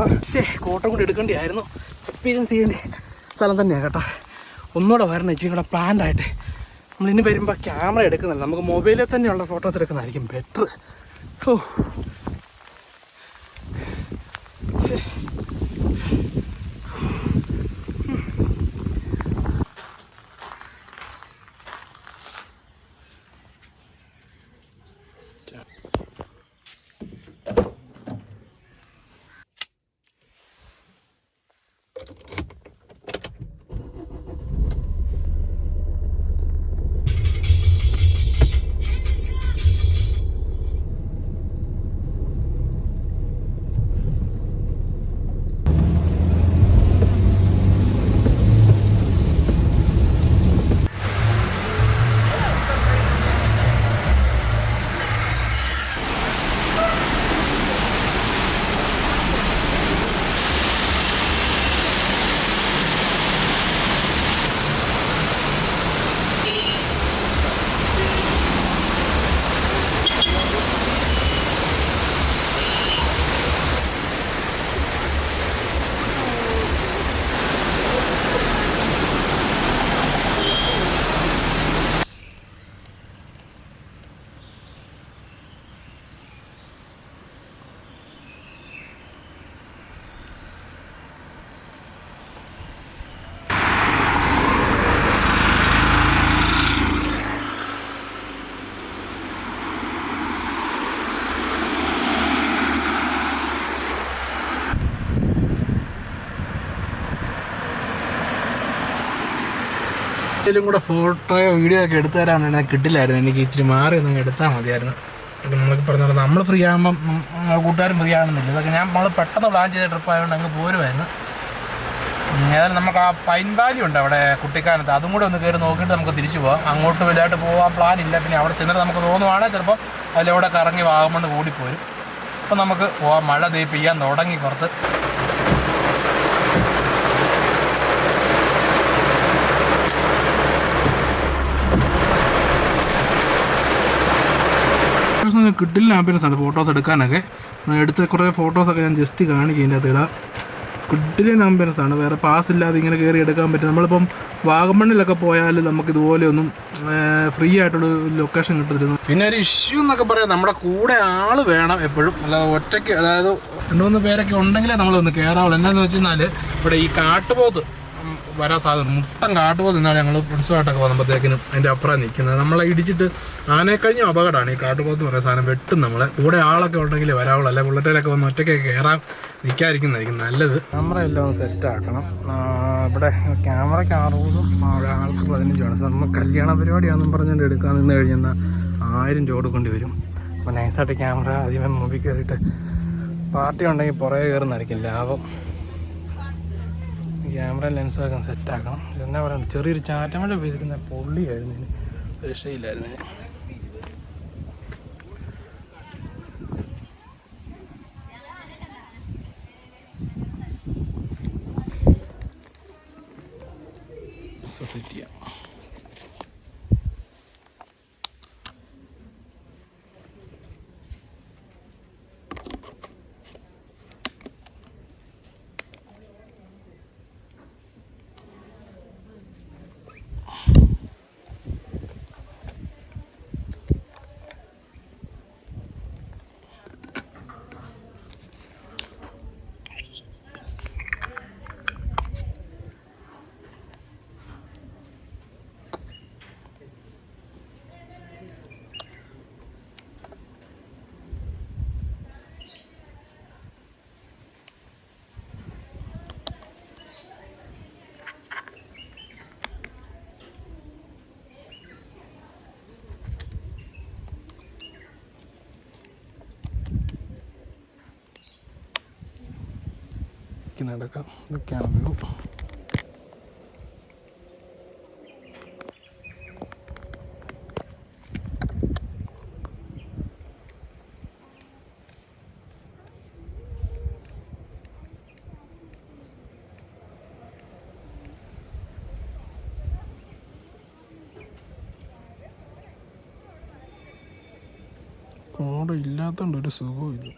പോവാം. പക്ഷേ കോട്ടം കൂടി എടുക്കേണ്ടിയായിരുന്നു. എക്സ്പീരിയൻസ് ചെയ്യേണ്ട സ്ഥലം തന്നെയാണ് കേട്ടോ. ഒന്നുകൂടെ വരണം ഇച്ചിരി കൂടെ പ്ലാൻഡ് ആയിട്ട്. നമ്മളിനി വരുമ്പോൾ ക്യാമറ എടുക്കുന്നില്ല, നമുക്ക് മൊബൈലിൽ തന്നെയുള്ള ഫോട്ടോസ് എടുക്കുന്നതായിരിക്കും ബെറ്റർ. ഓ ഇതിലും കൂടെ ഫോട്ടോയോ വീഡിയോ ഒക്കെ എടുത്തു തരാൻ കിട്ടില്ലായിരുന്നു. എനിക്ക് ഇച്ചിരി മാറി ഒന്നും എടുത്താൽ മതിയായിരുന്നു. നമ്മളൊക്കെ പറഞ്ഞ പോലെ നമ്മൾ ഫ്രീ ആകുമ്പം കൂട്ടുകാരും ഫ്രീ ആകുന്നില്ല. ഇതൊക്കെ നമ്മൾ പെട്ടെന്ന് പ്ലാൻ ചെയ്ത ട്രിപ്പ് ആയതുകൊണ്ട് അങ്ങ് പോരുമായിരുന്നു. ഏതായാലും നമുക്ക് ആ പൈൻ വാലി ഉണ്ട് അവിടെ കുട്ടിക്കാനത്ത്, അതും കൂടെ ഒന്ന് കയറി നോക്കിയിട്ട് നമുക്ക് തിരിച്ചു പോകാം. അങ്ങോട്ട് വലുതായിട്ട് പോകാൻ പ്ലാൻ ഇല്ല. പിന്നെ അവിടെ ചെന്നിട്ട് നമുക്ക് തോന്നുവാണെങ്കിൽ ചിലപ്പോൾ അതിലൂടെ കറങ്ങി വാഗമണ് കൂടിപ്പോരും. അപ്പം നമുക്ക് പോകാം. മഴ പെയ്യാൻ തുടങ്ങി പുറത്ത്. കിട്ടില്ല ആംബുലൻസാണ് ഫോട്ടോസ് എടുക്കാനൊക്കെ. എടുത്ത കുറേ ഫോട്ടോസൊക്കെ ഞാൻ ജസ്റ്റ് കാണിക്കും. ഇതിൻ്റെ അകത്ത് ഇടാം. കിട്ടില്ല ആംബുലൻസാണ്. വേറെ പാസ് ഇല്ലാതെ ഇങ്ങനെ കയറി എടുക്കാൻ പറ്റും. നമ്മളിപ്പം വാഗമണ്ണിലൊക്കെ പോയാൽ നമുക്കിതുപോലെ ഒന്നും ഫ്രീ ആയിട്ടുള്ള ലൊക്കേഷൻ കിട്ടത്തില്ല. പിന്നെ ഒരു ഇഷ്യൂ എന്നൊക്കെ പറയാം, നമ്മുടെ കൂടെ ആൾ വേണം എപ്പോഴും. അല്ലാതെ ഒറ്റയ്ക്ക്, അതായത് 2-3 പേരൊക്കെ ഉണ്ടെങ്കിലേ നമ്മളൊന്ന് കയറാവുള്ളൂ. എന്താണെന്ന് വെച്ച് കഴിഞ്ഞാൽ ഇവിടെ ഈ കാട്ടുപോത്ത് വരാൻ സാധ്യത. മുട്ടൻ കാട്ടുപോത്ത് നിന്നാണ് ഞങ്ങൾ ഫ്രണ്ട്സുമായിട്ടൊക്കെ വന്നപ്പോഴത്തേക്കിനും അതിൻ്റെ അപ്പുറം നിൽക്കുന്നത്. നമ്മളെ ഇടിച്ചിട്ട് ആനയെ കഴിഞ്ഞും അപകടമാണ് ഈ കാട്ടുപോത്ത് പറയുന്ന സാധനം. വെട്ടും നമ്മളെ. കൂടെ ആളൊക്കെ ഉണ്ടെങ്കിലേ വരാവുള്ളൂ. അല്ലെ ബുള്ളറ്റിലൊക്കെ വന്ന് ഒറ്റയ്ക്കൊക്കെ കയറാൻ നിൽക്കാതിരിക്കുന്നതായിരിക്കും നല്ലത്. ക്യാമറ എല്ലാം ഒന്ന് സെറ്റാക്കണം. ഇവിടെ ക്യാമറയ്ക്ക് 60, ആൾക്ക് 15. നമ്മൾ കല്യാണ പരിപാടിയാണെന്നും പറഞ്ഞുകൊണ്ട് എടുക്കാൻ നിന്ന് കഴിഞ്ഞാൽ 1000 രൂപ കൊടുക്കേണ്ടി വരും. അപ്പോൾ നൈസായിട്ട് ക്യാമറ ആദ്യമേ മുമ്പിൽ കയറിയിട്ട് പാർട്ടി ഉണ്ടെങ്കിൽ പുറകെ കയറുന്നതായിരിക്കും ലാഭം. ക്യാമറ ലെൻസൊക്കെ സെറ്റാക്കണം. എന്നാ പറയുക, ചെറിയൊരു ചാറ്റമഴ പെയ്തിരുന്ന പൊള്ളിയായിരുന്നു. ഇതിന് രക്ഷയില്ലായിരുന്നു. സെറ്റ് ചെയ്യാം. നടക്കാം. ഇതൊക്കെയാണ് വ്യൂ. കോട ഇല്ലാത്തതുകൊണ്ട് ഒരു സുഖമില്ല.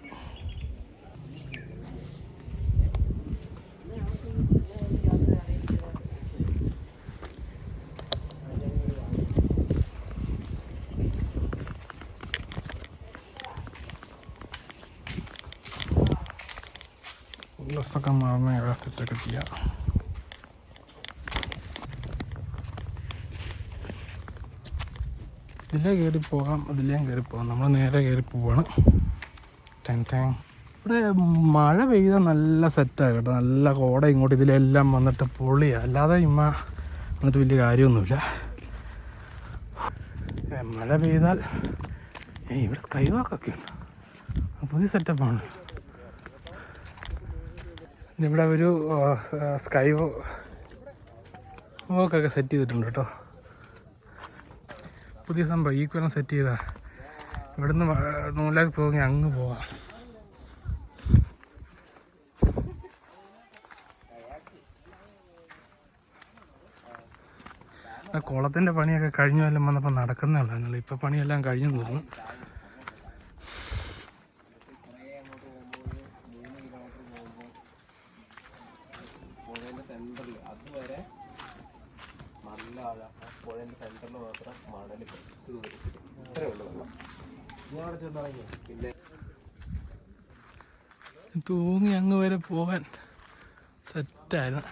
ഡ്രസ്സൊക്കെ മാറുന്ന സെറ്റൊക്കെ ചെയ്യാം. ഇതിലേ കയറി പോകാം, അതിലേയും കയറി പോകാം. നമ്മൾ നേരെ കയറി പോവാണ്. ഇവിടെ മഴ പെയ്താൽ നല്ല സെറ്റാണ് കേട്ടോ. നല്ല കോട ഇങ്ങോട്ട് ഇതിലെല്ലാം വന്നിട്ട് പൊളിയാണ്. അല്ലാതെ വന്നിട്ട് വലിയ കാര്യമൊന്നുമില്ല. മഴ പെയ്താൽ ഇവിടെ സ്കൈ വാക്കൊക്കെ ഉണ്ട്. പുതിയ സെറ്റപ്പാണ്. ഇവിടെ ഒരു സ്കൈ വോക്കൊക്കെ സെറ്റ് ചെയ്തിട്ടുണ്ട് കേട്ടോ. പുതിയ സംഭവം ഈക്വലം സെറ്റ് ചെയ്താൽ ഇവിടുന്ന് നൂലാക്കി പോകി അങ്ങ് പോവാം. കുളത്തിൻ്റെ പണിയൊക്കെ കഴിഞ്ഞ കൊല്ലം വന്നപ്പോൾ നടക്കുന്നേ ഉള്ളൂ. ഇപ്പം പണിയെല്ലാം കഴിഞ്ഞു തോന്നുന്നു. തൂങ്ങി അങ്ങ് വരെ പോകാൻ സെറ്റായിരുന്നു.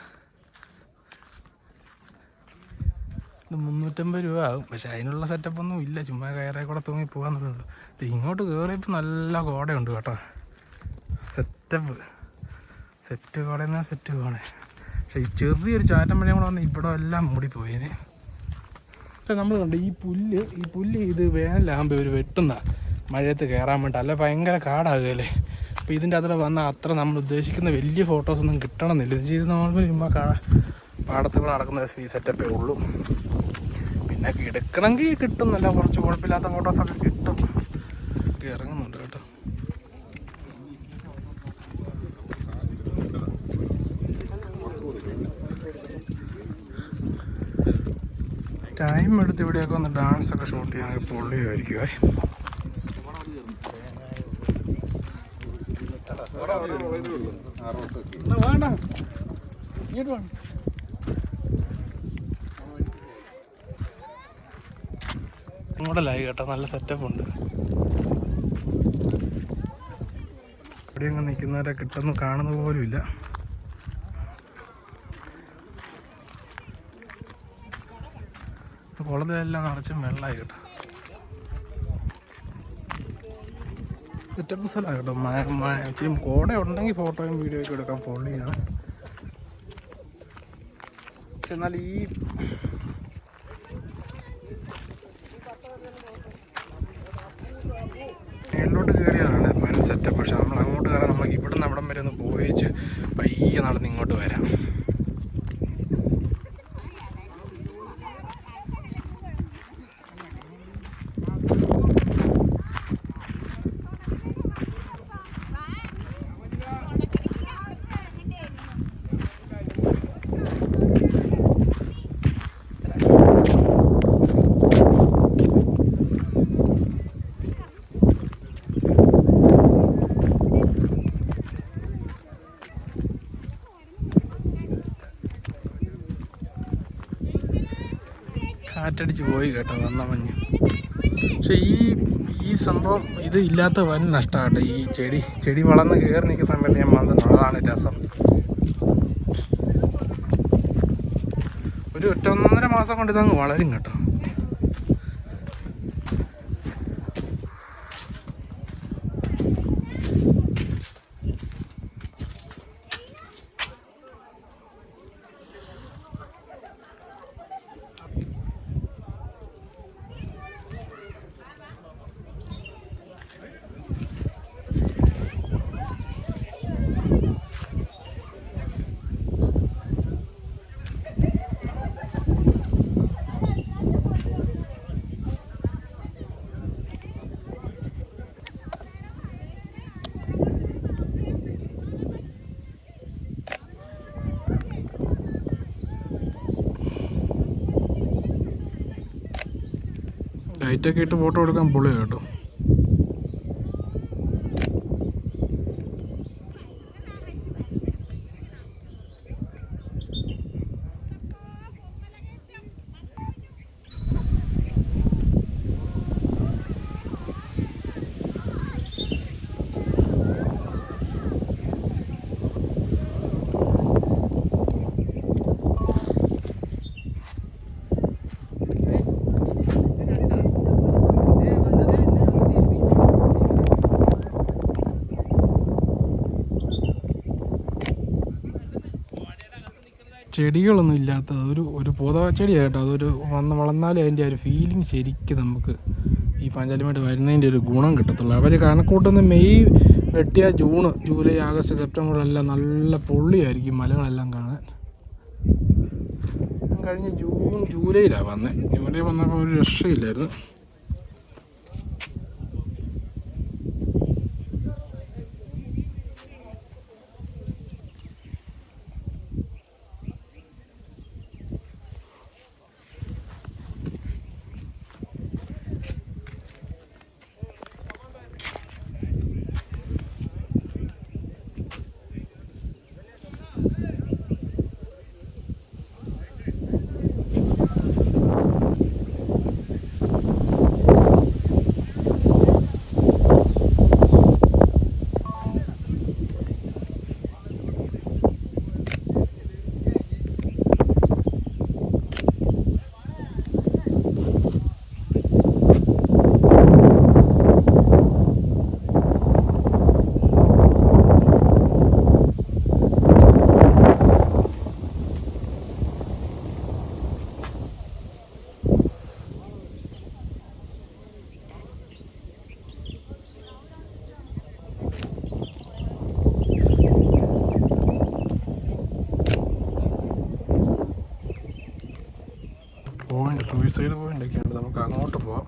350 രൂപ ആകും. പക്ഷെ അതിനുള്ള സെറ്റപ്പൊന്നും ഇല്ല. ചുമ്മാ കയറേ കൂടെ തൂങ്ങി പോകാന്നുള്ളൂ. ഇങ്ങോട്ട് കയറിയപ്പോൾ നല്ല കോടയുണ്ട് കേട്ടോ. സെറ്റ് കോടയെന്നാ സെറ്റ് കോട. പക്ഷെ ഈ ചെറിയൊരു ചാറ്റം മഴയും കൂടെ വന്ന് ഇവിടെ എല്ലാം മൂടിപ്പോയേനെ. പക്ഷെ നമ്മൾ കണ്ട് ഈ പുല്ല് ഇത് വേനലാകുമ്പോൾ ഇവർ വെട്ടുന്ന മഴയത്ത് കയറാൻ വേണ്ടി. അല്ല ഭയങ്കര കാടാകുകയല്ലേ. അപ്പോൾ ഇതിൻ്റെ അതിൽ വന്നാൽ അത്ര നമ്മൾ ഉദ്ദേശിക്കുന്ന വലിയ ഫോട്ടോസൊന്നും കിട്ടണമെന്നില്ല. ഇത് ചെയ്ത് നോക്കുമ്പോൾ ചുമ്മാ പാടത്തുകൾ നടക്കുന്ന ഈ സെറ്റപ്പേ ഉള്ളൂ. പിന്നെ എടുക്കണമെങ്കിൽ കിട്ടും. നല്ല കുറച്ച് കുഴപ്പമില്ലാത്ത ഫോട്ടോസൊക്കെ കിട്ടും. ഇറങ്ങുന്നുണ്ട് കേട്ടോ. ടൈം എടുത്ത് ഇവിടെയൊക്കെ ഒന്ന് ഡാൻസൊക്കെ ഷൂട്ട് ചെയ്യാൻ പൊള്ളിയായിരിക്കുമേ. മോഡലായി കേട്ടോ. നല്ല സെറ്റപ്പ് ഉണ്ട്. ഇവിടെ അങ്ങ് നിൽക്കുന്നവരെ കിട്ടുന്നു കാണുന്ന പോലും ഇല്ല. കുളത്തിലെല്ലാം നിറച്ചും വെള്ളമായി കേട്ടോ. സെറ്റപ്പ് സ്ഥലമാണ് കേട്ടോ. കോട ഉണ്ടെങ്കിൽ ഫോട്ടോയും വീഡിയോ ഒക്കെ എടുക്കാൻ പൊള്ളിയാണ്. പക്ഷെ എന്നാൽ ഈ മേളിലോട്ട് കയറിയതാണ് വൻ സെറ്റപ്പ്. പക്ഷെ നമ്മൾ അങ്ങോട്ട് കയറാൻ നമ്മൾ ഇവിടുന്ന് അവിടം വരെ ഒന്ന് പോയിച്ച് പയ്യെ നടന്ന് ഇങ്ങോട്ട് വരാം. കാറ്റടിച്ച് പോയി കേട്ടോ വന്ന മഞ്ഞ്. പക്ഷെ ഈ സംഭവം ഇത് ഇല്ലാത്ത വൻ നഷ്ടമാണ്. ഈ ചെടി വളർന്ന് കയറി നിൽക്കുന്ന സമയത്ത് ഞാൻ വന്നിട്ടുണ്ട്. അതാണ് രസം. ഒരു 1.5 മാസം കൊണ്ട് ഇതങ്ങ് വളരും കേട്ടോ. ലൈറ്റൊക്കെ ഇട്ട് ഫോട്ടോ എടുക്കാൻ പൊളിയാണ് കേട്ടോ. ചെടികളൊന്നും ഇല്ലാത്തത് ഒരു ചെടിയാണ് കേട്ടോ. അതൊരു വളർന്നാലേ അതിൻ്റെ ഒരു ഫീലിംഗ് ശരിക്കും നമുക്ക് ഈ പഞ്ചാലിമേട് വരുന്നതിൻ്റെ ഒരു ഗുണം കിട്ടത്തുള്ളൂ. അവർ കണക്കൂട്ടുന്ന മെയ് വെട്ടിയ ജൂൺ, ജൂലൈ, ആഗസ്റ്റ്, സെപ്റ്റംബറിലെല്ലാം നല്ല പൊള്ളിയായിരിക്കും മലകളെല്ലാം കാണാൻ. കഴിഞ്ഞ ജൂലൈയിലാണ് വന്നത്. ജൂലൈ വന്നപ്പോൾ ഒരു രക്ഷയില്ലായിരുന്നു. സൈഡ് പോയിട്ടൊക്കെയുണ്ട്. നമുക്ക് അങ്ങോട്ട് പോവാം.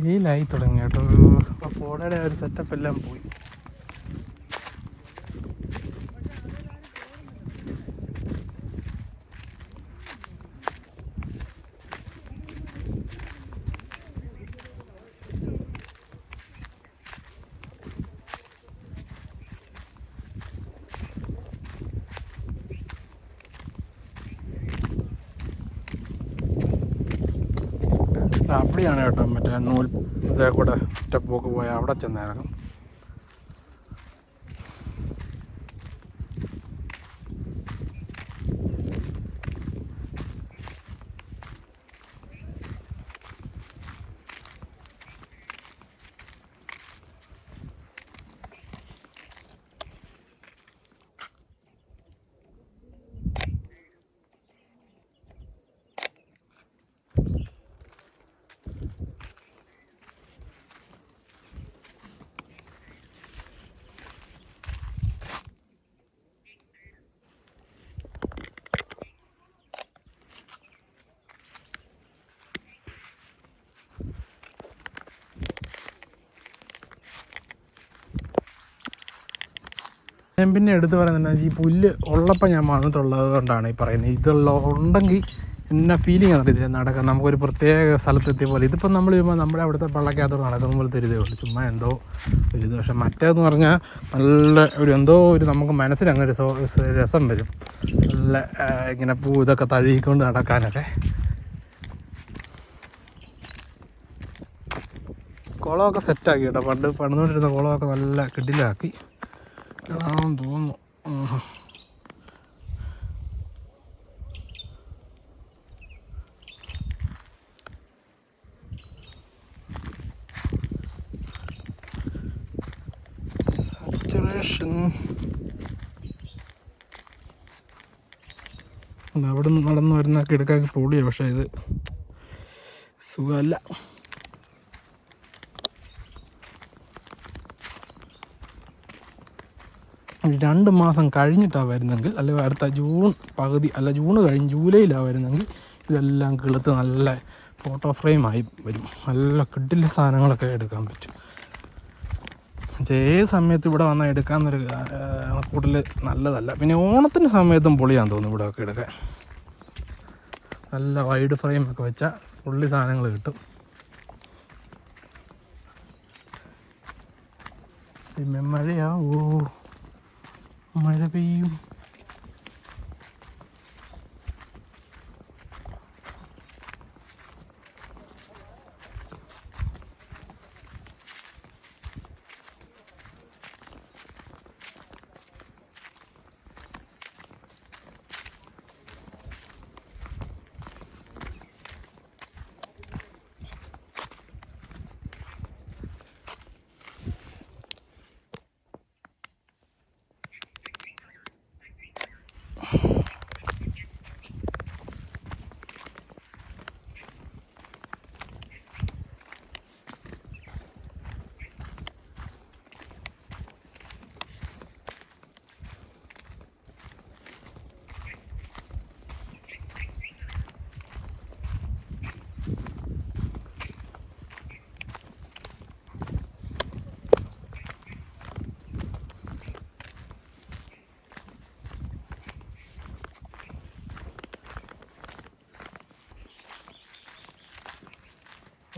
വെയിലായി തുടങ്ങി കേട്ടോ. അപ്പോൾ ഫോണയുടെ ഒരു സെറ്റപ്പ് എല്ലാം പോയി. അപ്പടിയാണ് കേട്ടോ മറ്റേ നൂൽ ഇതേ കൂടെ സ്റ്റെപ്പൊക്കെ പോയാൽ അവിടെ ചെന്നിറങ്ങും. ഞാൻ പിന്നെ എടുത്ത് പറയുന്നത് ഈ പുല്ല് ഉള്ളപ്പോൾ ഞാൻ വന്നിട്ടുള്ളത് കൊണ്ടാണ് ഈ പറയുന്നത്. ഇതുള്ള ഉണ്ടെങ്കിൽ എന്നാ ഫീലിംഗ് ആണ് ഇതിൽ നടക്കാൻ. നമുക്കൊരു പ്രത്യേക സ്ഥലത്തെത്തിയ പോലെ. ഇതിപ്പോൾ നമ്മൾ ചെയ്യുമ്പോൾ നമ്മുടെ അവിടുത്തെ പള്ളക്കകത്തോട് നടക്കുന്ന പോലത്തെ ഒരു ഇതേ ഉള്ളൂ. ചുമ്മാ എന്തോ ഒരു ഇത്. പക്ഷെ മറ്റേതെന്ന് പറഞ്ഞാൽ നല്ല ഒരു നമുക്ക് മനസ്സിലങ്ങനെ ഒരു രസം വരും. നല്ല ഇങ്ങനെ പൂ ഇതൊക്കെ തഴുകിക്കൊണ്ട് നടക്കാനൊക്കെ. കുളമൊക്കെ സെറ്റാക്കി കേട്ടോ. പണിതുകൊണ്ടിരുന്ന കുളമൊക്കെ നല്ല കിടിലാക്കി അതാണെന്ന് തോന്നുന്നു. അവിടെ നിന്ന് നടന്നു വരുന്ന കിടക്കാക്കി പൊളിയാണ്. പക്ഷേ ഇത് സുഖമല്ല. 2 മാസം കഴിഞ്ഞിട്ടാണ് വരുന്നെങ്കിൽ, അല്ലെങ്കിൽ അടുത്ത ജൂൺ പകുതി അല്ല ജൂണ് കഴിഞ്ഞ് ജൂലൈയിലാണ് വരുന്നെങ്കിൽ ഇതെല്ലാം കിളുത്ത് നല്ല ഫോട്ടോ ഫ്രെയിമായി വരും. നല്ല കിടില സാധനങ്ങളൊക്കെ എടുക്കാൻ പറ്റും. ഏത് സമയത്ത് ഇവിടെ വന്നാൽ എടുക്കാമെന്നൊരു കൂടുതൽ നല്ലതല്ല. പിന്നെ ഓണത്തിൻ്റെ സമയത്തും പൊളിയാന്ന് തോന്നുന്നു ഇവിടെയൊക്കെ എടുക്കാൻ. നല്ല വൈഡ് ഫ്രെയിമൊക്കെ വെച്ചാൽ പുള്ളി സാധനങ്ങൾ കിട്ടും. പിന്നെ മഴയാവോ, മഴ പെയ്യും.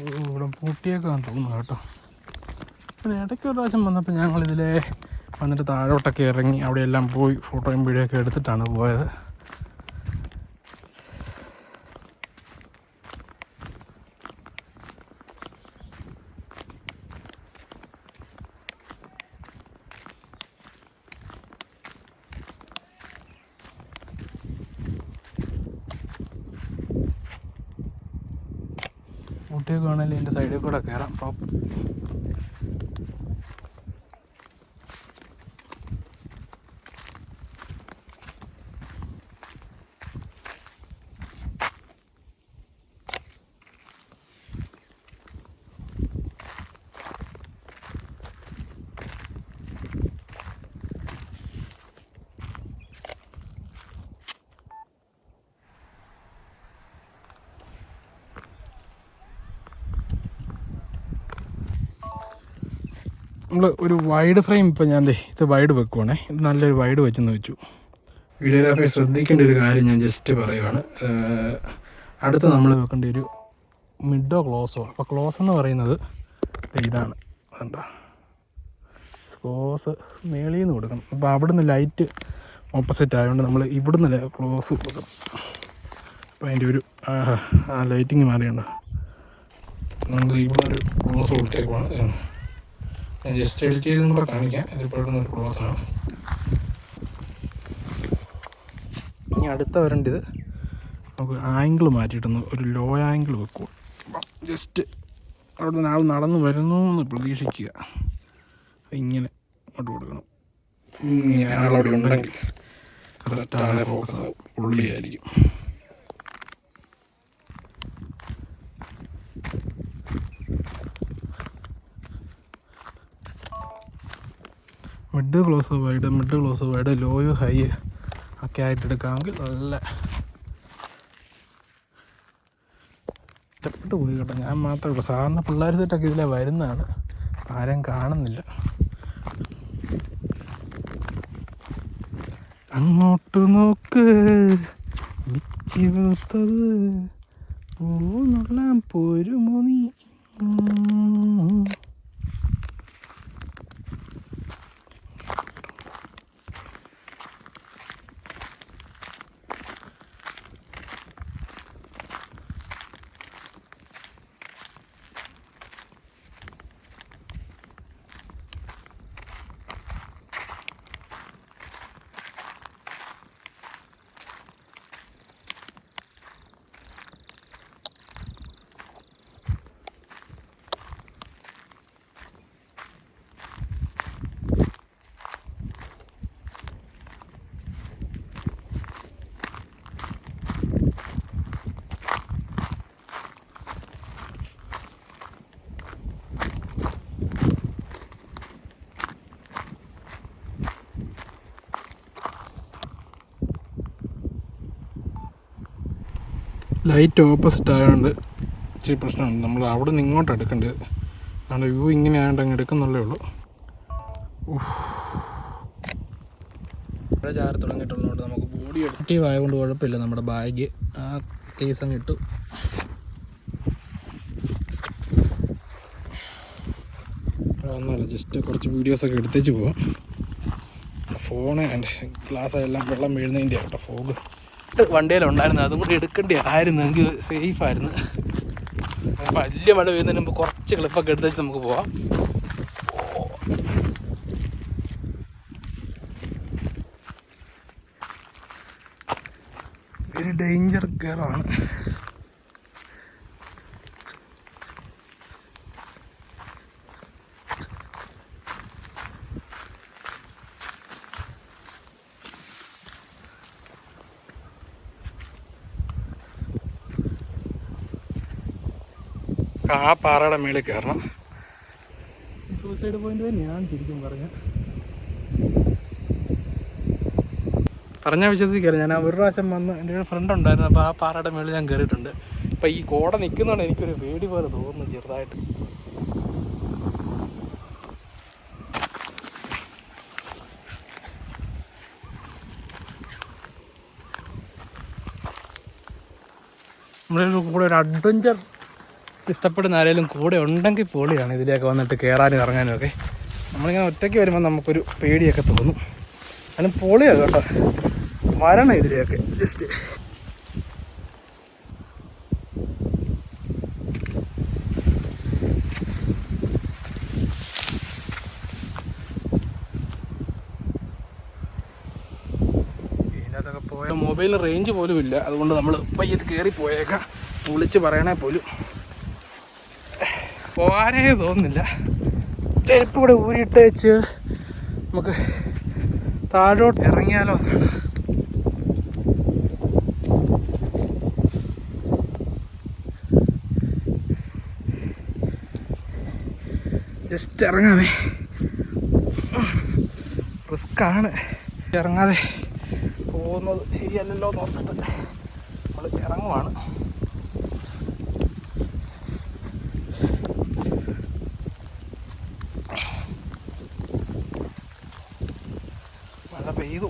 ഇവിടെ പൂട്ടിയേക്കാന്ന് തോന്നുന്നു കേട്ടോ. പിന്നെ ഇടയ്ക്ക് ഒരു പ്രാവശ്യം വന്നപ്പോൾ ഞങ്ങളിതിലെ വന്നിട്ട് താഴോട്ടൊക്കെ ഇറങ്ങി അവിടെയെല്ലാം പോയി ഫോട്ടോയും വീഡിയോ ഒക്കെ എടുത്തിട്ടാണ് പോയത്. ഊട്ടിയൊക്കെ ആണെങ്കിൽ എൻ്റെ സൈഡിൽ കൂടെ കയറാം. നമ്മൾ ഒരു വൈഡ് ഫ്രെയിം ഇപ്പോൾ ഞാൻ ഇത് വൈഡ് വെക്കുവാണേ. ഇത് നല്ലൊരു വൈഡ് വെച്ചെന്ന് വെച്ചു. വീഡിയോഗ്രാഫി ശ്രദ്ധിക്കേണ്ട ഒരു കാര്യം ഞാൻ ജസ്റ്റ് പറയുവാണ്. അടുത്ത് നമ്മൾ വെക്കേണ്ട ഒരു മിഡോ ക്ലോസോ. അപ്പോൾ ക്ലോസ് എന്ന് പറയുന്നത് ഇതാണ്, അതുകൊണ്ടോ ക്ലോസ് മേളിൽ നിന്ന് കൊടുക്കണം. അപ്പോൾ അവിടെ നിന്ന് ലൈറ്റ് ഓപ്പോസിറ്റ് ആയതുകൊണ്ട് നമ്മൾ ഇവിടുന്ന് ക്ലോസ് കൊടുക്കണം. അപ്പോൾ അതിൻ്റെ ഒരു ലൈറ്റിങ് മാറിയുണ്ടോ, നമ്മൾ ഇവിടെ ഒരു ക്ലോസ് കൊടുത്തേക്കുവാണ്. ഞാൻ ജസ്റ്റ് എഡിറ്റ് ചെയ്തും കൂടെ കാണിക്കാം. ഇതിൽപ്പെടുന്ന ഒരു ക്ലോസാണ്. ഇനി അടുത്ത വരേണ്ടത് നമുക്ക് ആംഗിൾ മാറ്റിയിട്ടൊന്ന് ഒരു ലോ ആംഗിൾ വെക്കുക. ജസ്റ്റ് അവിടെ നിന്ന് ആൾ നടന്നു വരുന്നു എന്ന് പ്രതീക്ഷിക്കുക. ഇങ്ങനെ അങ്ങോട്ട് കൊടുക്കണം. ഇങ്ങനെ ആളവിടെ ഉണ്ടെങ്കിൽ കറക്റ്റ് ആളെ ഫോക്കസ് ആവും, പുള്ളിയായിരിക്കും. മിഡ് ക്ലോസ് വൈഡ് ലോയോ ഹൈ ഒക്കെ ആയിട്ട് എടുക്കാമെങ്കിൽ നല്ല ഇഷ്ടപ്പെട്ടു പോയി കേട്ടോ. ഞാൻ മാത്രമേ ഉള്ളൂ. സാധാരണ പിള്ളേർ സെറ്റൊക്കെ ഇതിലെ വരുന്നതാണ്, ആരും കാണുന്നില്ല. അങ്ങോട്ട് നോക്ക് മിച്ചി വീർത്തത് പൂന്നുള്ളാൻ പോരുമോ നീ. ലൈറ്റ് ഓപ്പോസിറ്റ് ആയതുകൊണ്ട് ഇച്ചിരി പ്രശ്നമുണ്ട്. നമ്മൾ അവിടെ നിന്ന് ഇങ്ങോട്ട് എടുക്കേണ്ടത്. നമ്മുടെ വ്യൂ ഇങ്ങനെ ആയതുകൊണ്ട് അങ്ങ് എടുക്കുന്നുള്ളേ ഉള്ളൂ. ഇവിടെ ചാറ് തുടങ്ങിയിട്ടുള്ളതുകൊണ്ട് നമുക്ക് ബോഡി എഡിറ്റീവ് ആയതുകൊണ്ട് കുഴപ്പമില്ല. നമ്മുടെ ബാഗ് ആ കേസ് അങ്ങ് ഇട്ടു. ഒന്നുമല്ല, ജസ്റ്റ് കുറച്ച് വീഡിയോസൊക്കെ എടുത്തേച്ച് പോവാം. ഫോണ് എൻ്റെ ഗ്ലാസ് എല്ലാം വെള്ളം വീഴുന്നതിൻ്റെ കേട്ടോ ഫോഗ് വണ്ടിയിലുണ്ടായിരുന്നു. അതും കൂടി എടുക്കേണ്ടതായിരുന്നു, എനിക്ക് സേഫായിരുന്നു. വലിയ മഴ പെയ്യുന്നതിന് മുമ്പ് കുറച്ച് ക്ലിപ്പൊക്കെ എടുത്ത് വെച്ച് നമുക്ക് പോവാം. ഒരു ഡേഞ്ചർ ഗെയറാണ്. ആ പാറയുടെ മേളിൽ കയറണം. സൂസൈഡ് പോയിന്റ് തന്നെയാണ് ശരിക്കും പറഞ്ഞാൽ വിശ്വസിക്കാറ്. ഞാൻ ഒരു പ്രാവശ്യം വന്ന് എൻ്റെ ഒരു ഫ്രണ്ട് ഉണ്ടായിരുന്നു. അപ്പോൾ ആ പാറയുടെ മേളിൽ ഞാൻ കയറിയിട്ടുണ്ട്. ഇപ്പം ഈ കോട നിൽക്കുന്നതുകൊണ്ട് എനിക്കൊരു പേടി പോലെ തോന്നുന്നു ചെറുതായിട്ട്. നമ്മുടെ കൂടെ ഒരു അഡ്വഞ്ചർ ഇഷ്ടപ്പെടുന്ന ആരെങ്കിലും കൂടെ ഉണ്ടെങ്കിൽ പൊളിയാണ് ഇതിലേക്ക് വന്നിട്ട് കയറാനും ഇറങ്ങാനും ഒക്കെ. നമ്മളിങ്ങനെ ഒറ്റയ്ക്ക് വരുമ്പോൾ നമുക്കൊരു പേടിയൊക്കെ തോന്നും. അതിനും പൊളിയാണ് കേട്ടോ, വരണം ഇതിലേക്ക് ജസ്റ്റ്. ഇതിനകത്തൊക്കെ പോയാൽ മൊബൈലിന് റേഞ്ച് പോലും ഇല്ല. അതുകൊണ്ട് നമ്മൾ പയ്യത് കയറി പോയേക്കാം, വിളിച്ച് പറയണേ പോലും പോകാനേ തോന്നുന്നില്ല. ചെരുപ്പ് കൂടെ ഊരിയിട്ട് വെച്ച് നമുക്ക് താഴോട്ട് ഇറങ്ങിയാലോ എന്നാണ്. ജസ്റ്റ് ഇറങ്ങാമേ, റിസ്ക്കാണ്. ഇറങ്ങാതെ പോകുന്നത് ശരിയല്ലല്ലോ നോക്കിട്ട് നമ്മൾ ഇറങ്ങുവാണ്. മഴ പെയ്തു.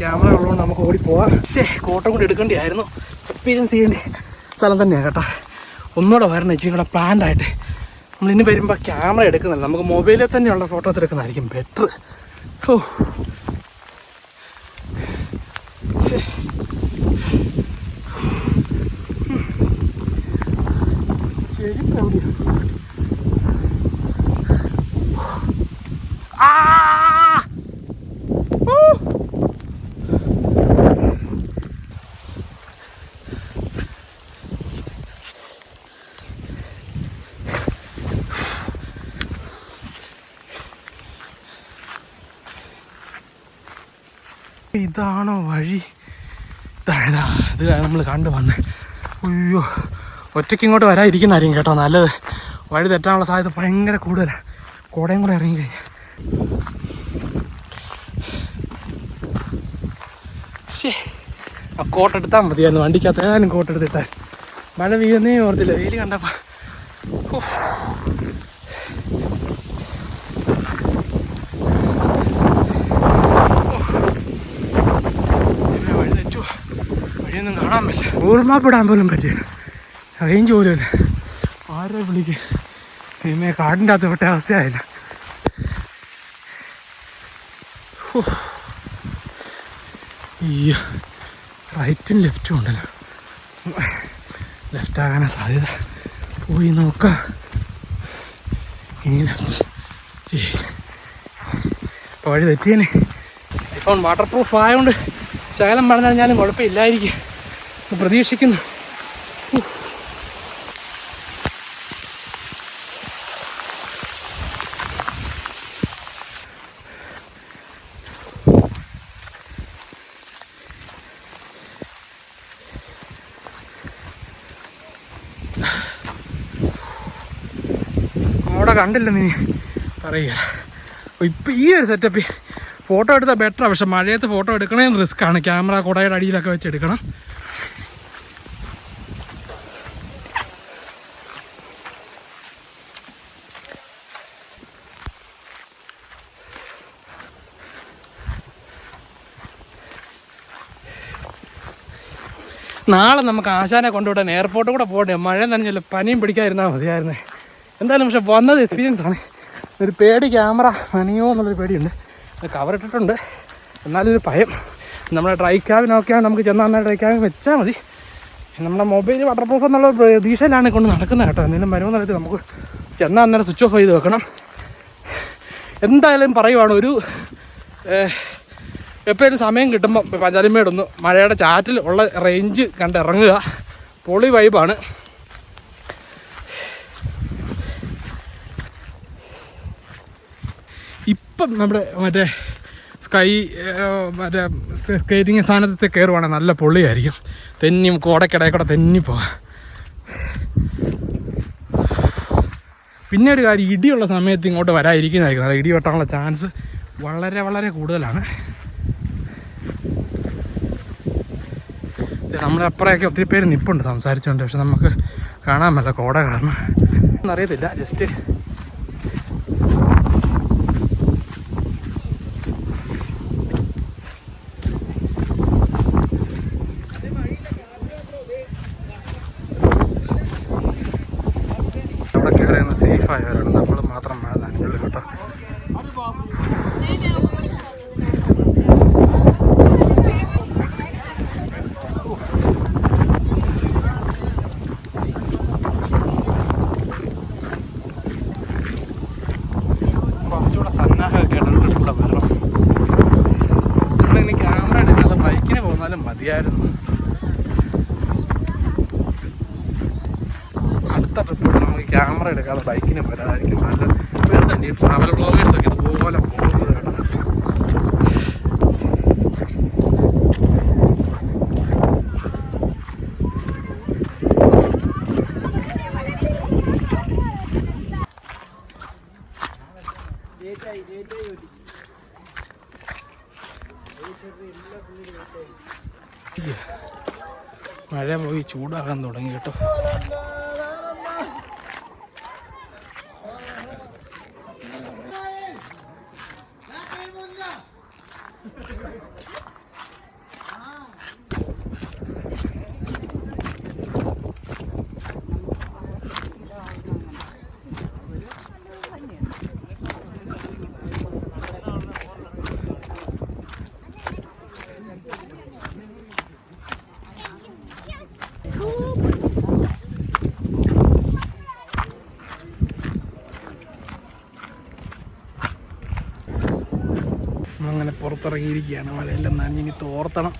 ക്യാമറ ഉള്ളതുകൊണ്ട് നമുക്ക് ഓടിപ്പോവാം. കോട്ടം കൂടി എടുക്കേണ്ടിയായിരുന്നു. എക്സ്പീരിയൻസ് ചെയ്യേണ്ട സ്ഥലം തന്നെയാണ് കേട്ടോ. ഒന്നുകൂടെ വരണം, ഇച്ചിരി കൂടെ പ്ലാൻഡായിട്ട്. നമ്മളിനി വരുമ്പോൾ ക്യാമറ എടുക്കുന്നില്ല, നമുക്ക് മൊബൈലിൽ തന്നെയുള്ള ഫോട്ടോസ് എടുക്കുന്നതായിരിക്കും ബെറ്റർ. ഓ ചെരുപ്പ് എവിടെയാണ്? ഇതാണോ വഴി? ഇത് നമ്മൾ കണ്ടു വന്നേ. അയ്യോ, ഒറ്റയ്ക്ക് ഇങ്ങോട്ട് വരാതിരിക്കുന്നതായിരിക്കും കേട്ടോ നല്ലത്. വഴി തെറ്റാനുള്ള സാധ്യത ഭയങ്കര കൂടുതലാണ്. കോടയും കൂടെ ഇറങ്ങി കഴിഞ്ഞാൽ ആ കോട്ടെടുത്താൽ മതിയായിരുന്നു. വണ്ടിക്കകത്ത് ഏതായാലും കോട്ടെടുത്തിട്ടാൽ മഴ വീഴുന്നേ ഓർത്തില്ല. വെയിൽ കണ്ടപ്പോൾ വഴിയൊന്നും കാണാൻ പറ്റില്ല. ഗൂഗിൾ മാപ്പ് ഇടാൻ പോലും പറ്റില്ല, റേഞ്ച് പോലും ഇല്ല. ആരെ വിളിക്കുക? പിന്നെ കാടിൻ്റെ അകത്ത് വിട്ട അവസ്ഥയായില്ല. ഈ റൈറ്റും ലെഫ്റ്റും ഉണ്ടല്ലോ, ലെഫ്റ്റ് ആകാനാ സാധ്യത. പോയി നോക്കാം. ഈ ലെഫ്റ്റ് ഇപ്പോൾ വഴി തെറ്റിയനെ. ഐഫോൺ വാട്ടർ പ്രൂഫ് ആയതുകൊണ്ട് ശകലം പറഞ്ഞാൽ ഞാനും കുഴപ്പമില്ലായിരിക്കും പ്രതീക്ഷിക്കുന്നു. അവിടെ കണ്ടില്ല നീ പറയുക. ഇപ്പം ഈ ഒരു സെറ്റപ്പ് ഫോട്ടോ എടുത്താൽ ബെറ്ററാണ്. പക്ഷെ മഴയത്ത് ഫോട്ടോ എടുക്കണേന്ന് റിസ്ക്കാണ്. ക്യാമറ കുടയുടെ അടിയിലൊക്കെ വെച്ച് എടുക്കണം. നാളെ നമുക്ക് ആശാനെ കൊണ്ടുവിടാൻ എയർപോർട്ടിൽ കൂടെ പോകണ്ടേ. മഴ നനഞ്ഞല്ലോ, പനിയും പിടിക്കാതിരുന്നാൽ മതിയായിരുന്നേ. എന്തായാലും പക്ഷെ വന്നത് എക്സ്പീരിയൻസ് ആണ്. ഒരു പേടി, ക്യാമറ നനയോ എന്നുള്ളൊരു പേടിയുണ്ട്. കവർ ഇട്ടിട്ടുണ്ട്, എന്നാലൊരു ഭയം. നമ്മുടെ ഡ്രൈ ക്യാബിനൊക്കെയാണ് നമുക്ക് ചെന്നാൽ ഡ്രൈ ക്യാബിൻ വെച്ചാൽ മതി. നമ്മുടെ മൊബൈൽ വാട്ടർ പ്രൂഫ് എന്നുള്ള പ്രതീക്ഷയിലാണ് കൊണ്ട് നടക്കുന്നത് കേട്ടോ. എന്തെങ്കിലും വരുമോ എന്നുള്ളത് നമുക്ക് ചെന്നാൽ അന്നേരം സ്വിച്ച് ഓഫ് ചെയ്ത് വെക്കണം. എന്തായാലും പറയുവാണ്, ഒരു എപ്പോഴും സമയം കിട്ടുമ്പോൾ പഞ്ചാരിമേടൊന്ന് മഴയുടെ ചാറ്റിൽ ഉള്ള റേഞ്ച് കണ്ടിറങ്ങുക. പൊളി വൈബാണ്. ഇപ്പം നമ്മുടെ മറ്റേ മറ്റേ സ്കേറ്റിങ് സ്ഥാനത്ത് കയറുവാണെങ്കിൽ നല്ല പൊള്ളിയായിരിക്കും. തെന്നി കോടക്കിടയിൽ കൂടെ തെന്നിപ്പോവാം. പിന്നെ ഒരു കാര്യം, ഇടിയുള്ള സമയത്ത് ഇങ്ങോട്ട് വരാതിരിക്കുന്നതായിരിക്കും. അത് ഇടി വെട്ടാനുള്ള ചാൻസ് വളരെ വളരെ കൂടുതലാണ്. നമ്മുടെ അപ്പുറമൊക്കെ ഒത്തിരി പേര് നിൽപ്പുണ്ട് സംസാരിച്ചുകൊണ്ട്. പക്ഷെ നമുക്ക് കാണാൻ പറ്റില്ല കോട കാരണം. ഒന്നറിയത്തില്ല. ജസ്റ്റ് അവിടെ കയറിയുന്ന സേഫായവരാണ്. നമ്മൾ മാത്രം മഴ നനഞ്ഞുള്ളൂ കേട്ടോ. കുറച്ചുകൂടെ സന്നാഹമൊക്കെ ഇടയിൽ കൂടെ വരണം. നമ്മളിങ്ങനെ ക്യാമറ എടുക്കാതെ ബൈക്കിന് പോന്നാലും മതിയായിരുന്നു. അടുത്ത ട്രിപ്പ് നമുക്ക് ക്യാമറ എടുക്കാതെ ബൈക്കിന് വരാതായിരിക്കും നല്ലത്. തന്നെ ഈ ട്രാവൽ ബ്ലോഗേഴ്സൊക്കെ ഇതുപോലെ പോകുന്നത് കേട്ടോ. മഴ പോയി ചൂടാകാൻ തുടങ്ങി കേട്ടോ. നമ്മളങ്ങനെ പുറത്തിറങ്ങിയിരിക്കുകയാണ്. മഴയെല്ലാം നനഞ്ഞിനി തോർത്തണം.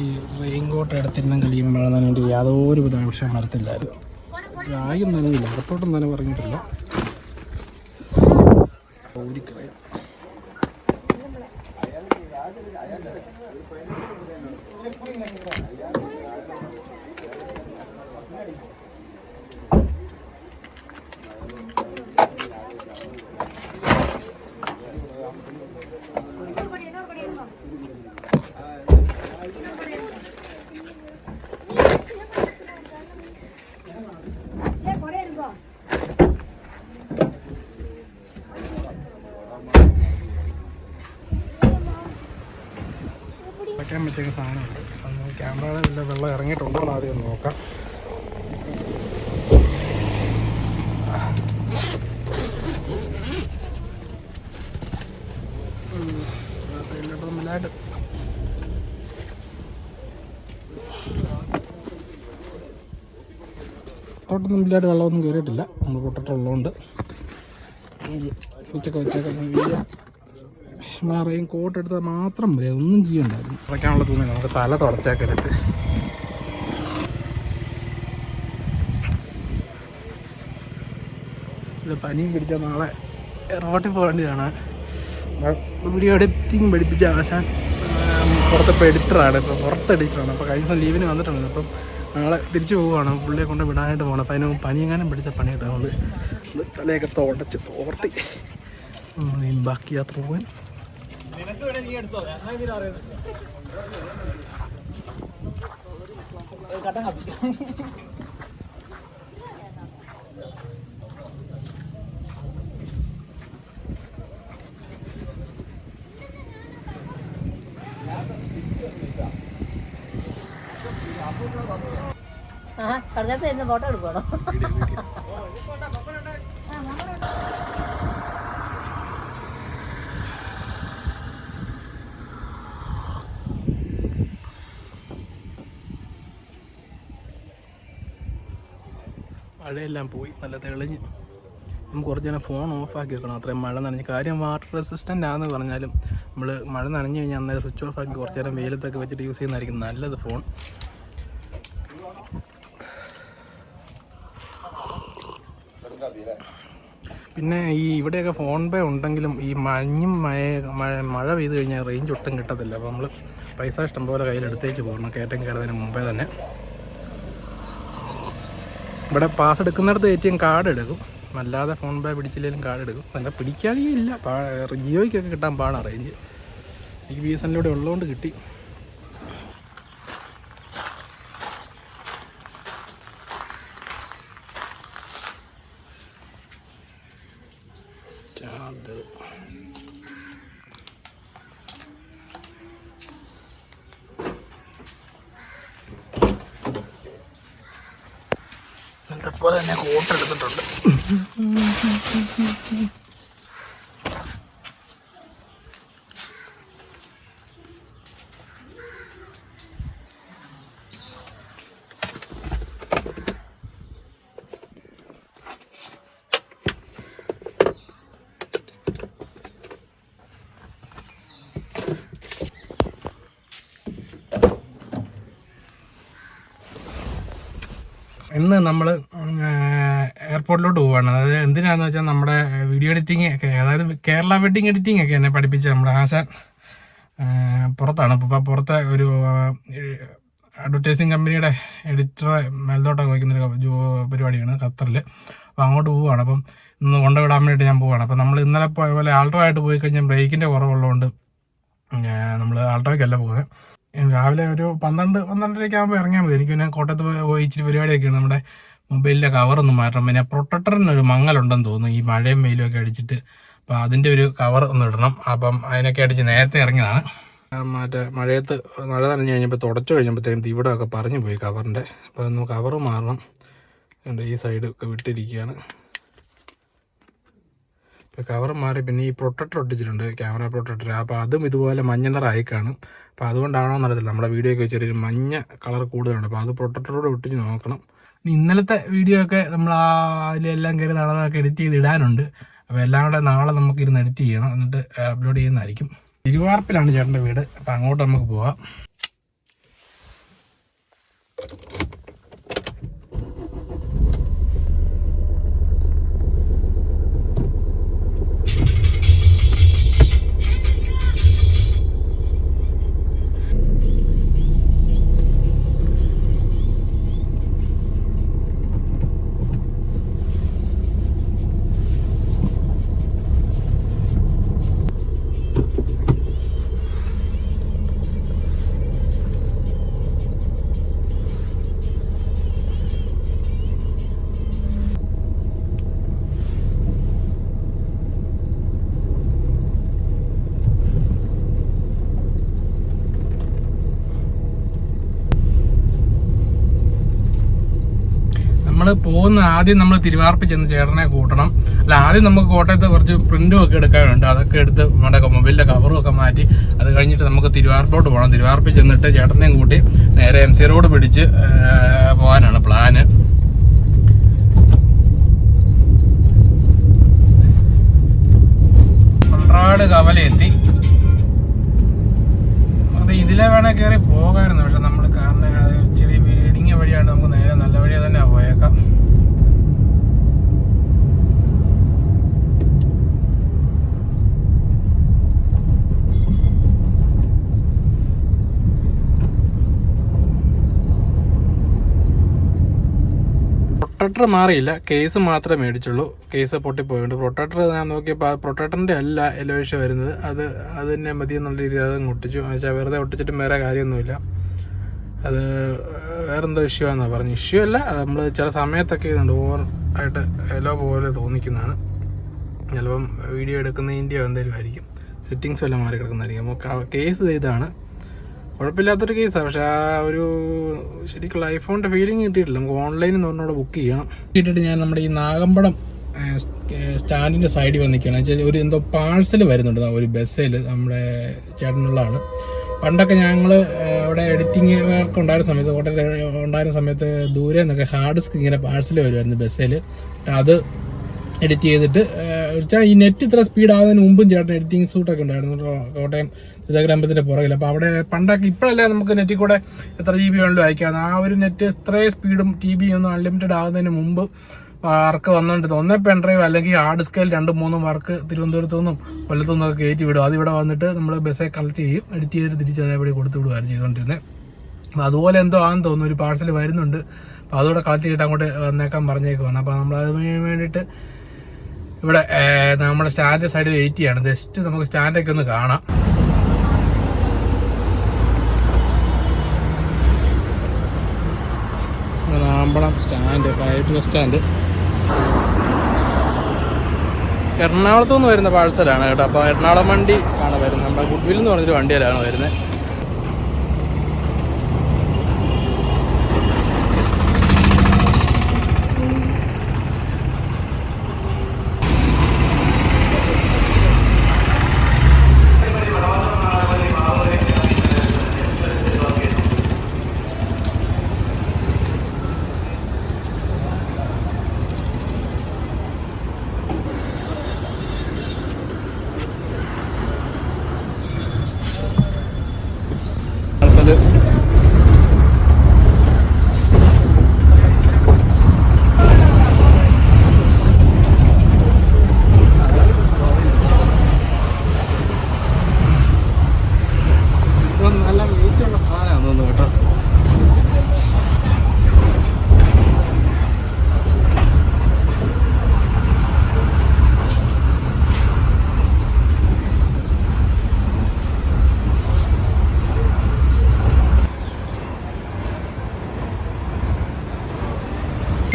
ഈ റെയിൻ കോട്ട് എടുത്തിരുന്നെങ്കിൽ ഈ മഴ നനഞ്ഞിട്ട് യാതൊരു വിധ ആവശ്യം വരത്തില്ലായിരുന്നു. രാഗം നനഞ്ഞില്ല, അകത്തോട്ടും നനവ് ഇറങ്ങിയിട്ടില്ല. ഊരിക്കളയാം. വയ്ക്കാൻ പറ്റിയ സാധനമുണ്ട്. അന്ന് ക്യാമറയിൽ വെള്ളം ഇറങ്ങിയിട്ടുണ്ടോ എന്ന് ആദ്യം നോക്കാം. സൈഡിലോട്ട് നല്ലതായിട്ട് തോട്ടൊന്നും ഇല്ലാണ്ട് വെള്ളമൊന്നും കയറിയിട്ടില്ല. നമ്മൾ പൊട്ടിട്ടുള്ളതുകൊണ്ട് ഉച്ചക്ക് വെച്ചേക്കാം. റെയിൻ കോട്ട് എടുത്താൽ മാത്രം മതി, ഒന്നും ചെയ്യണ്ടായിരുന്നു. തുടയ്ക്കാനുള്ള തുണി നമുക്ക് തല തുടച്ചേക്കരുത്. ഇത് പനിയും പിടിച്ചാൽ നാളെ റോട്ടിൽ പോകേണ്ടതാണ്. വീഡിയോ എഡിറ്റിങ് പഠിപ്പിച്ച ആശാൻ പുറത്തെ എഡിറ്ററാണ്, ഇപ്പോൾ പുറത്ത് എഡിറ്ററാണ്. അപ്പോൾ കഴിഞ്ഞ ദിവസം ലീവിന് വന്നിട്ടുണ്ട്. അപ്പം നാളെ തിരിച്ചു പോവുകയാണ്. പുള്ളിയെ കൊണ്ട് വിടാനായിട്ട് പോകണം. അപ്പം അതിന് പനി എങ്ങാനും പിടിച്ച പണി കിട്ടാൻ തലയൊക്കെ തുടച്ച് തോർത്തി ബാക്കി യാത്ര പോകാൻ. കടകത്ത് ഫോട്ടോ എടുക്കണോ? മഴയെല്ലാം പോയി, നല്ല തെളിഞ്ഞ്. നമുക്ക് കുറച്ച് നേരം ഫോൺ ഓഫാക്കി വെക്കണം. അത്രയും മഴ നനഞ്ഞ്. കാര്യം വാട്ടർ റെസിസ്റ്റൻ്റ് ആണെന്ന് പറഞ്ഞാലും നമ്മൾ മഴ നനഞ്ഞു കഴിഞ്ഞാൽ അന്നേരം സ്വിച്ച് ഓഫ് ആക്കി കുറച്ച് നേരം വെയിലത്തൊക്കെ വെച്ചിട്ട് യൂസ് ചെയ്യുന്നതായിരിക്കും നല്ലത് ഫോൺ. പിന്നെ ഈ ഇവിടെയൊക്കെ ഫോൺ പേ ഉണ്ടെങ്കിലും ഈ മഴ പെയ്ത് കഴിഞ്ഞാൽ റേഞ്ച് ഒട്ടും കിട്ടത്തില്ല. അപ്പോൾ നമ്മൾ പൈസ ഇഷ്ടംപോലെ കയ്യിലെടുത്തേച്ച് പോകണം കയറ്റം കയറുന്നതിന് മുമ്പേ തന്നെ. ഇവിടെ പാസ് എടുക്കുന്നിടത്ത് ATM കാർഡ് എടുക്കും. അല്ലാതെ ഫോൺ പേ പിടിച്ചില്ലെങ്കിലും കാർഡ് എടുക്കും. അങ്ങനെ പിടിക്കാതെ ഇല്ല, ജിയോയ്ക്കൊക്കെ കിട്ടാൻ പാടാണ് റേഞ്ച്. എനിക്ക് BSNL ഉള്ളതുകൊണ്ട് കിട്ടി. പോലെ തന്നെ കോട്ട് എടുത്തിട്ടുണ്ട്. ഇന്ന് നമ്മൾ എയർപോർട്ടിലോട്ട് പോവുകയാണ്. അതായത് എന്തിനാന്ന് വെച്ചാൽ നമ്മുടെ വീഡിയോ എഡിറ്റിംഗ് ഒക്കെ, അതായത് കേരള വെഡിങ് എഡിറ്റിംഗ് ഒക്കെ എന്നെ പഠിപ്പിച്ച നമ്മുടെ ആശാൻ പുറത്താണ്. ഇപ്പോൾ പുറത്തെ ഒരു അഡ്വർടൈസിങ് കമ്പനിയുടെ എഡിറ്ററെ മേൽത്തോട്ടൊക്കെ വയ്ക്കുന്നൊരു പരിപാടിയാണ് ഖത്തറിൽ. അപ്പോൾ അങ്ങോട്ട് പോവുകയാണ്. അപ്പം ഇന്ന് കൊണ്ടുവിടാൻ വേണ്ടിയിട്ട് ഞാൻ പോവുകയാണ്. അപ്പോൾ നമ്മൾ ഇന്നലെ പോയ പോലെ ആൾട്ടോ ആയിട്ട് പോയി കഴിഞ്ഞാൽ ബ്രേക്കിൻ്റെ കുറവുള്ളതുകൊണ്ട് നമ്മൾ ആൾട്ടോയ്ക്കല്ല പോകുന്നത്. രാവിലെ ഒരു 12-12:30 ആകുമ്പോൾ ഇറങ്ങിയാൽ മതി. എനിക്ക് പിന്നെ കോട്ടയത്ത് പോയി ഇച്ചിരി പരിപാടിയൊക്കെയാണ്. നമ്മുടെ മൊബൈലിലെ കവറൊന്നും മാറ്റണം. പിന്നെ പ്രൊട്ടക്ടറിനൊരു മങ്ങലുണ്ടെന്ന് തോന്നുന്നു, ഈ മഴയും വെയിലും ഒക്കെ അടിച്ചിട്ട്. അപ്പോൾ അതിൻ്റെ ഒരു കവർ ഒന്ന് ഇടണം. അപ്പം അതിനൊക്കെ അടിച്ച് നേരത്തെ ഇറങ്ങിയതാണ്. മഴയത്ത് മഴ നനഞ്ഞ് കഴിഞ്ഞപ്പോൾ തുടച്ചു കഴിഞ്ഞപ്പോഴത്തേക്കും ഇവിടെയൊക്കെ പറഞ്ഞു പോയി കവറിൻ്റെ. അപ്പോൾ ഒന്ന് കവറ് മാറണം. എൻ്റെ ഈ സൈഡ് ഒക്കെ വിട്ടിരിക്കുകയാണ്. ഇപ്പോൾ കവർ മാറി. പിന്നെ ഈ പ്രൊട്ടക്ടർ ഒട്ടിച്ചിട്ടുണ്ട്, ക്യാമറ പ്രൊട്ടക്ടർ. അപ്പോൾ അതും ഇതുപോലെ മഞ്ഞ നിറമായി കാണും. അപ്പോൾ അതുകൊണ്ടാണോ എന്നറിയത്തില്ല, നമ്മുടെ വീഡിയോയ്ക്ക് ചെറിയൊരു മഞ്ഞ കളർ കൂടുതലുണ്ട്. അപ്പോൾ അത് പ്രൊട്ടക്ടറോട് ഒട്ടിച്ച് നോക്കണം. ഇന്നലത്തെ വീഡിയോ ഒക്കെ നമ്മൾ അതിലെല്ലാം കയറി നടന്നതൊക്കെ എഡിറ്റ് ചെയ്ത് ഇടാനുണ്ട്. അപ്പോൾ എല്ലാം കൂടെ നാളെ നമുക്കിരുന്ന് എഡിറ്റ് ചെയ്യണം, എന്നിട്ട് അപ്ലോഡ് ചെയ്യുന്നതായിരിക്കും. തിരുവാർപ്പിലാണ് ചേട്ടൻ്റെ വീട്. അപ്പോൾ അങ്ങോട്ട് നമുക്ക് പോവാം. നമ്മൾ പോകുന്ന ആദ്യം നമ്മൾ തിരുവാർപ്പ് ചെന്ന് ചേട്ടനെ കൂട്ടണം. അല്ല, ആദ്യം നമുക്ക് കോട്ടയത്ത് കുറച്ച് പ്രിന്റും ഒക്കെ എടുക്കാനുണ്ട്. അതൊക്കെ എടുത്ത് നമ്മുടെ മൊബൈലിൻ്റെ കവറും ഒക്കെ മാറ്റി അത് കഴിഞ്ഞിട്ട് നമുക്ക് തിരുവാർപ്പോട്ട് പോകണം. തിരുവാർപ്പിൽ ചെന്നിട്ട് ചേട്ടനെയും കൂട്ടി നേരെ MC റോഡ് പിടിച്ച് പോകാനാണ് പ്ലാന്. മൺറാട് കവലയെത്തി. അത് ഇതിലെ വേണേൽ കയറി പോകാമായിരുന്നു, പക്ഷെ നമ്മൾ കാരണം അത് ഇച്ചിരി ഇടുങ്ങിയ വഴിയാണ്. നമുക്ക് നേരെ നല്ല വഴിയെ തന്നെ പോയേക്കാം. പ്രൊട്ടക്ടർ മാറിയില്ല, കേസ് മാത്രമേ മേടിച്ചുള്ളൂ. കേസ് പൊട്ടിപ്പോയുണ്ട്. പ്രൊട്ടക്ടർ ഞാൻ നോക്കിയപ്പോൾ പ്രൊട്ടക്ടറിൻ്റെ അല്ല എലോയിഷ വരുന്നത്. അത് തന്നെ മതി എന്നുള്ള രീതിയിൽ അത് ഒട്ടിച്ചു. പക്ഷേ വെറുതെ ഒട്ടിച്ചിട്ടും വേറെ കാര്യമൊന്നുമില്ല. അത് വേറെന്തോ ഇഷ്യൂ ആണെന്നാണ് പറഞ്ഞു. ഇഷ്യൂ അല്ല, നമ്മൾ ചില സമയത്തൊക്കെ ഇതുണ്ട് ഓവർ ആയിട്ട് എല്ലോ പോലെ തോന്നിക്കുന്നതാണ്. ചിലപ്പം വീഡിയോ എടുക്കുന്നതിൻ്റെയോ എന്തെങ്കിലും ആയിരിക്കും, സെറ്റിങ്സ് എല്ലാം മാറി കിടക്കുന്നതായിരിക്കും. നമുക്ക് കേസ് ഇതാണ്, കുഴപ്പമില്ലാത്തൊരു കേസാണ്. പക്ഷേ ആ ഒരു ശരിക്കുള്ള ഐഫോണിൻ്റെ ഫീലിംഗ് കിട്ടിയിട്ടില്ല. നമുക്ക് ഓൺലൈനിൽ നിന്ന് ഒന്നുകൂടെ ബുക്ക് ചെയ്യണം. കിട്ടിയിട്ട് ഞാൻ നമ്മുടെ ഈ നാഗമ്പടം സ്റ്റാൻഡിൻ്റെ സൈഡിൽ വന്ന് നിൽക്കുകയാണ്. വെച്ചാൽ ഒരു എന്തോ പാഴ്സൽ വരുന്നുണ്ട് ഒരു ബസ്സിൽ, നമ്മുടെ ചേട്ടനുള്ളതാണ്. പണ്ടൊക്കെ ഞങ്ങൾ അവിടെ എഡിറ്റിംഗ് വർക്ക് ഉണ്ടായിരുന്ന സമയത്ത്, കോട്ടയത്ത് ഉണ്ടായിരുന്ന സമയത്ത് ദൂരെ നിന്നൊക്കെ ഹാർഡ് ഡിസ്ക് ഇങ്ങനെ പാഴ്സൽ വരുമായിരുന്നു ബസ്സിൽ. അത് എഡിറ്റ് ചെയ്തിട്ട് വെച്ചാൽ ഈ നെറ്റ് ഇത്ര സ്പീഡ് ആകുന്നതിന് മുമ്പും ചേട്ടൻ എഡിറ്റിംഗ് സൂട്ടൊക്കെ ഉണ്ടായിരുന്നു കോട്ടയം ചിതഗ്രമ്പത്തിൻ്റെ പുറകിൽ. അപ്പോൾ അവിടെ പണ്ടൊക്കെ, ഇപ്പോഴല്ലേ നമുക്ക് നെറ്റിൽ കൂടെ എത്ര GB വേണമെങ്കിലും അയക്കാം. ആ ഒരു നെറ്റ് ഇത്രയും സ്പീഡും TB ഒന്നും അൺലിമിറ്റഡ് ആകുന്നതിന് മുമ്പ് വർക്ക് വന്നുകൊണ്ടിരുന്നത്. ഒന്നേ പെൻഡ്രൈവ് അല്ലെങ്കിൽ ഹാർഡ് ഡിസ്കിൽ 2-3 വർക്ക് തിരുവനന്തപുരത്തു നിന്നും കൊല്ലത്തു നിന്നൊക്കെ കയറ്റി വിടും. അതിവിടെ വന്നിട്ട് നമ്മൾ ബസ്സെ കളക്ട് ചെയ്യും, എഡിറ്റ് ചെയ്തിട്ട് തിരിച്ച് അതേപടി കൊടുത്തു വിടുകയായിരുന്നു ചെയ്തുകൊണ്ടിരുന്നത്. അപ്പോൾ അതുപോലെ എന്തോ ആണെന്ന് തോന്നുന്നു, ഒരു പാഴ്സൽ വരുന്നുണ്ട്. അപ്പോൾ അതുകൂടെ കളക്ട് ചെയ്തിട്ട് അങ്ങോട്ട് വന്നേക്കാൻ പറഞ്ഞേക്ക് വന്നു. അപ്പോൾ നമ്മൾ അതിന് വേണ്ടിയിട്ട് ഇവിടെ നമ്മുടെ സ്റ്റാൻഡ് സൈഡ് വെയിറ്റ് ചെയ്യാണ്. ജസ്റ്റ് നമുക്ക് സ്റ്റാൻഡൊക്കെ ഒന്ന് കാണാം. നാമ്പളം സ്റ്റാൻഡ്, പ്രൈവറ്റ് ബസ് സ്റ്റാൻഡ്. എറണാകുളത്തു നിന്ന് വരുന്ന പാഴ്സലാണ് കേട്ടോ. അപ്പോൾ എറണാകുളം വണ്ടി ആണ് വരുന്നത്. നമ്മുടെ ഗുഡ്വിൽ എന്ന് പറഞ്ഞൊരു വണ്ടിയിലാണ് വരുന്നത്. നല്ല വെയിറ്റുള്ള സാധനമാണ് തോന്നുന്നു കേട്ടോ.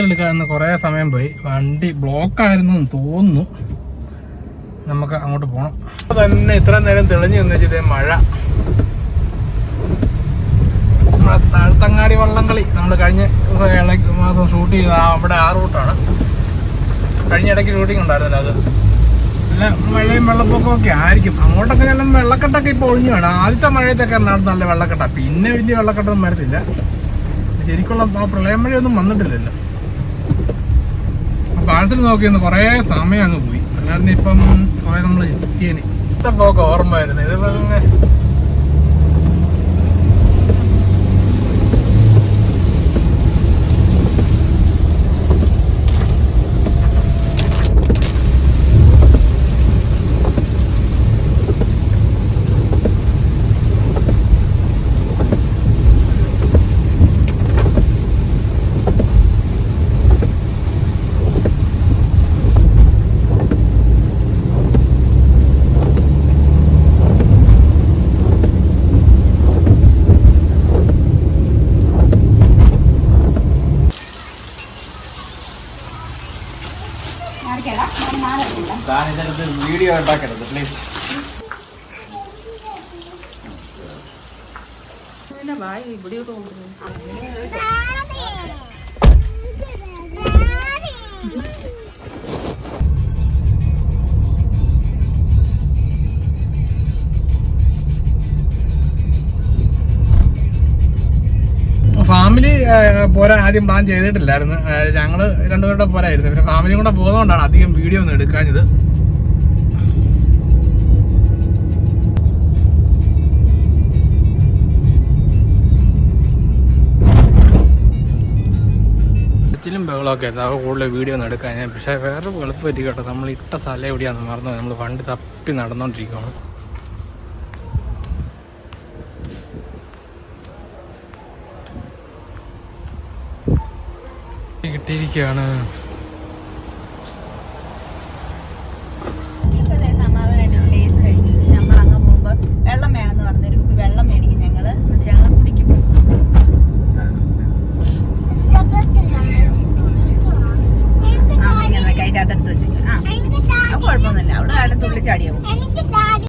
എടുക്കാമെന്ന് കുറേ സമയം പോയി. വണ്ടി ബ്ലോക്കായിരുന്നു തോന്നുന്നു. നമുക്ക് അങ്ങോട്ട് പോകണം. തന്നെ ഇത്ര നേരം തെളിഞ്ഞു നിന്ന് വെച്ചിട്ട് മഴ. നമ്മുടെ താഴ്ത്തങ്ങാടി വള്ളംകളി നമ്മൾ കഴിഞ്ഞ മാസം ഷൂട്ട് ചെയ്ത അവിടെ ആ റൂട്ടാണ്. കഴിഞ്ഞ ഇടയ്ക്ക് ഷൂട്ടിംഗ് ഉണ്ടായിരുന്നല്ലോ. അത് നല്ല മഴയും വെള്ളപ്പൊക്കവും ഒക്കെ ആയിരിക്കും. അങ്ങോട്ടൊക്കെ നല്ല വെള്ളക്കെട്ടൊക്കെ ഇപ്പോൾ ഒഴിഞ്ഞു വേണം. ആദ്യത്തെ മഴയത്തൊക്കെ എറണാകുളത്ത് നല്ല വെള്ളക്കെട്ടാണ്. പിന്നെ വലിയ വെള്ളക്കെട്ടൊന്നും വരത്തില്ല. ശരിക്കുള്ള ആ പ്രളയം മഴയൊന്നും വന്നിട്ടില്ലല്ലോ. പാഴ്സൽ നോക്കിയൊന്ന് കുറേ സമയം അങ്ങ് പോയി. അല്ലാതെ ഇപ്പം കുറേ നമ്മൾ എത്തിയേന് പോക്ക് ഓർമ്മ വരുന്നത്. ഇതിപ്പോ വീഡിയോ ഉണ്ടാക്കരുത് പ്ലീസ്. ഫാമിലി പോരാൻ ആദ്യം പ്ലാൻ ചെയ്തിട്ടില്ലായിരുന്നു. ഞങ്ങൾ രണ്ടുപേരുടെ പോരായിരുന്നു. പിന്നെ ഫാമിലി കൂടെ പോകുന്നതുകൊണ്ടാണ് അധികം വീഡിയോ ഒന്നും എടുക്കാഞ്ഞത്. ിലും ബഹളമൊക്കെ ആയിരുന്നു. കൂടുതൽ വീഡിയോ ഒന്നും എടുക്കാൻ. പക്ഷേ വേറെ എളുപ്പം പറ്റി കേട്ടോ. നമ്മൾ ഇട്ട സ്ഥലം എവിടെയാണെന്ന് മറന്നു. നമ്മൾ വണ്ടി തപ്പി നടന്നുകൊണ്ടിരിക്കുകയാണ്. കിട്ടിയിരിക്കുകയാണ്. സമാധാനമായിട്ട് പ്ലേസ് കഴിഞ്ഞു. നമ്മൾ അങ്ങ് പോകുമ്പോൾ വെള്ളം വേണമെന്ന് പറഞ്ഞൊരു